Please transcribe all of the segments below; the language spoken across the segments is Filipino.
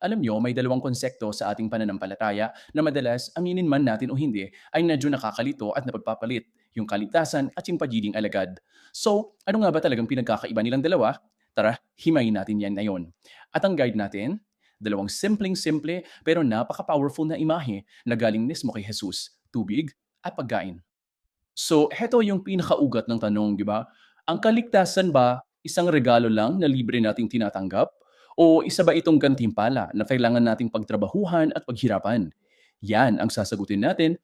Alam nyo, may dalawang konsepto sa ating pananampalataya na madalas, aminin man natin o hindi, ay medyo nakakalito at napagpapalit, yung kaligtasan at yung pagiging alagad. So, ano nga ba talagang pinagkakaiba nilang dalawa? Tara, himayin natin yan ngayon. At ang guide natin, dalawang simpleng-simple pero napaka-powerful na imahe na galing mismo kay Jesus, tubig at pagkain. So, heto yung pinakaugat ng tanong, di ba? Ang kaligtasan ba isang regalo lang na libre nating tinatanggap? O isa ba itong gantimpala na kailangan nating pagtrabahuhan at paghirapan? Yan ang sasagutin natin.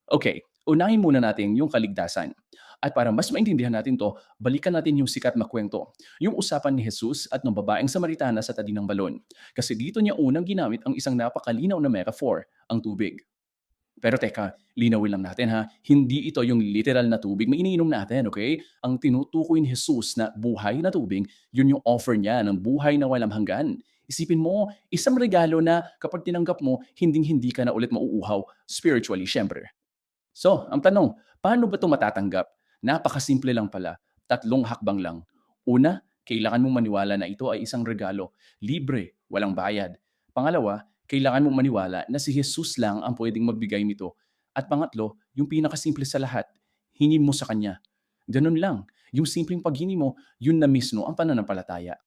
Okay, unahin muna natin yung kaligtasan. At para mas maintindihan natin to, balikan natin yung sikat na kwento. Yung usapan ni Jesus at ng babaeng Samaritana sa tabi ng balon. Kasi dito niya unang ginamit ang isang napakalinaw na metaphor, ang tubig. Pero teka, linawin lang natin ha, hindi ito yung literal na tubig na iniinom natin, okay? Ang tinutukoy ni Jesus na buhay na tubig, yun yung offer niya ng buhay na walang hanggan. Isipin mo, isang regalo na kapag tinanggap mo, hinding-hindi ka na ulit mauuhaw, spiritually, syempre. So, ang tanong, paano ba ito matatanggap? Napakasimple lang pala, tatlong hakbang lang. Una, kailangan mong maniwala na ito ay isang regalo, libre, walang bayad. Pangalawa, kailangan mong maniwala na si Jesus lang ang pwedeng magbigay nito. At pangatlo, yung pinakasimple sa lahat, hingin mo sa Kanya. Ganun lang. Yung simpleng paghingi mo, yun na mismo ang pananampalataya.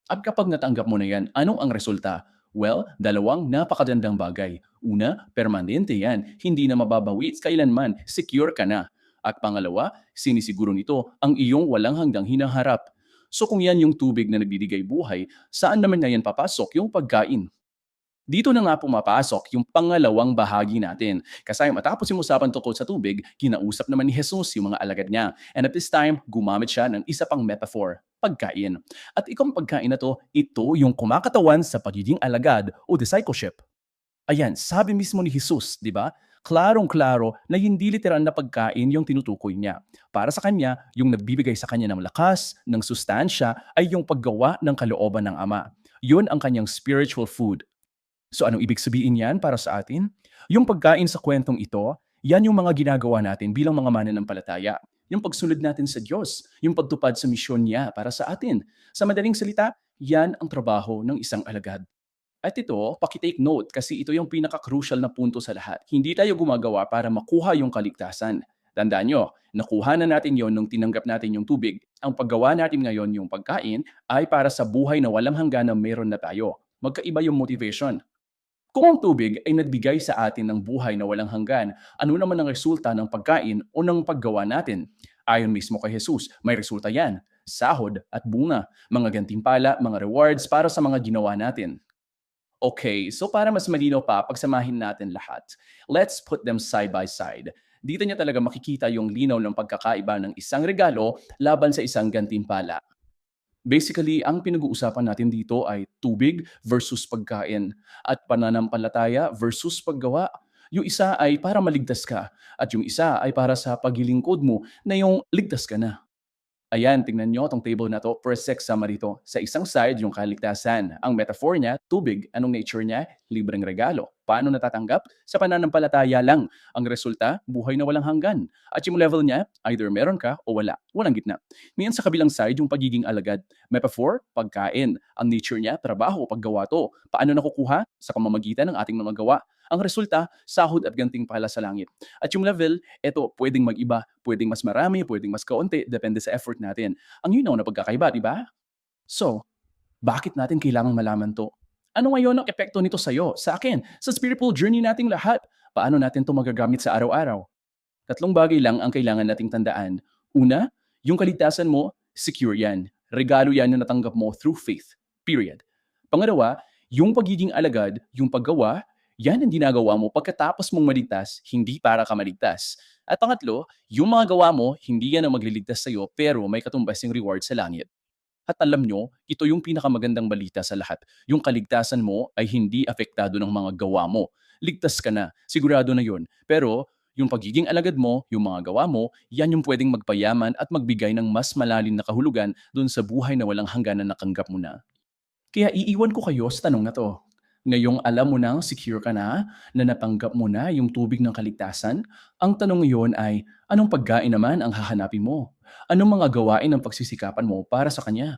At kapag natanggap mo na yan, anong ang resulta? Well, dalawang napakagandang bagay. Una, permanente yan. Hindi na mababawi kailanman. Secure ka na. At pangalawa, sinisiguro nito ang iyong walang hanggang hinaharap. So kung yan yung tubig na nagbibigay buhay, saan naman na yan papasok yung pagkain? Dito na nga pumapasok yung pangalawang bahagi natin. Kasi matapos yung usapan tungkol sa tubig, kinausap naman ni Jesus yung mga alagad niya. And at this time, gumamit siya ng isa pang metaphor, pagkain. At ikong pagkain na to, ito yung kumakatawan sa pagiging alagad o discipleship. Ayan, sabi mismo ni Jesus, di ba? Klarong-klaro na hindi literal na pagkain yung tinutukoy niya. Para sa kanya, yung nagbibigay sa kanya ng lakas, ng sustansya, ay yung paggawa ng kalooban ng Ama. Yun ang kanyang spiritual food. So anong ibig sabihin yan para sa atin? Yung pagkain sa kwentong ito, yan yung mga ginagawa natin bilang mga mananampalataya. Yung pagsunod natin sa Diyos, yung pagtupad sa misyon niya para sa atin. Sa madaling salita, yan ang trabaho ng isang alagad. At ito, paki-take note kasi ito yung pinaka-crucial na punto sa lahat. Hindi tayo gumagawa para makuha yung kaligtasan. Tandaan nyo, nakuha na natin yon nung tinanggap natin yung tubig. Ang paggawa natin ngayon yung pagkain ay para sa buhay na walang hanggan na meron na tayo. Magkaiba yung motivation. Kung ang tubig ay nagbigay sa atin ng buhay na walang hanggan, ano naman ang resulta ng pagkain o ng paggawa natin? Ayon mismo kay Jesus, may resulta yan. Sahod at bunga, mga gantimpala, mga rewards para sa mga ginawa natin. Okay, so para mas malinaw pa, pagsamahin natin lahat. Let's put them side by side. Dito niya talaga makikita yung linaw ng pagkakaiba ng isang regalo laban sa isang gantimpala. Basically, ang pinag-uusapan natin dito ay tubig versus pagkain at pananampalataya versus paggawa. Yung isa ay para maligtas ka at yung isa ay para sa paglilingkod mo na yung ligtas ka na. Ayan, tingnan nyo tong table na to, per sex summary to. Sa isang side, yung kaligtasan. Ang metaphor niya, tubig. Anong nature niya? Libreng regalo. Paano natatanggap? Sa pananampalataya lang. Ang resulta, buhay na walang hanggan. At yung level niya, either meron ka o wala. Walang gitna. Ngayon sa kabilang side, yung pagiging alagad. Metaphor, pagkain. Ang nature niya, trabaho, paggawa to. Paano nakukuha? Sa pamamagitan ng ating mga gawa. Ang resulta, sahod at ganting pala sa langit. At yung level, eto, pwedeng mag-iba, pwedeng mas marami, pwedeng mas kaunti, depende sa effort natin. Ang yun na pagkakaiba, di ba? So, bakit natin kailangang malaman to? Ano ngayon ang epekto nito sa'yo, sa akin, sa spiritual journey nating lahat? Paano natin to magagamit sa araw-araw? Tatlong bagay lang ang kailangan nating tandaan. Una, yung kaligtasan mo, secure yan. Regalo yan na natanggap mo through faith. Period. Pangalawa, yung pagiging alagad, yung paggawa, yan ang ginagawa mo pagkatapos mong maligtas, hindi para ka maligtas. At pangatlo, yung mga gawa mo, hindi yan ang magliligtas sa'yo pero may katumbas yung reward sa langit. At alam nyo, ito yung pinakamagandang balita sa lahat. Yung kaligtasan mo ay hindi apektado ng mga gawa mo. Ligtas ka na, sigurado na yun. Pero yung pagiging alagad mo, yung mga gawa mo, yan yung pwedeng magpayaman at magbigay ng mas malalim na kahulugan dun sa buhay na walang hanggan na nakanggap mo na. Kaya iiwan ko kayo sa tanong na 'to. Ngayong alam mo ng secure ka na natanggap mo na yung tubig ng kaligtasan, ang tanong ngayon ay, anong pagkain naman ang hahanapin mo? Anong mga gawain ang pagsisikapan mo para sa kanya?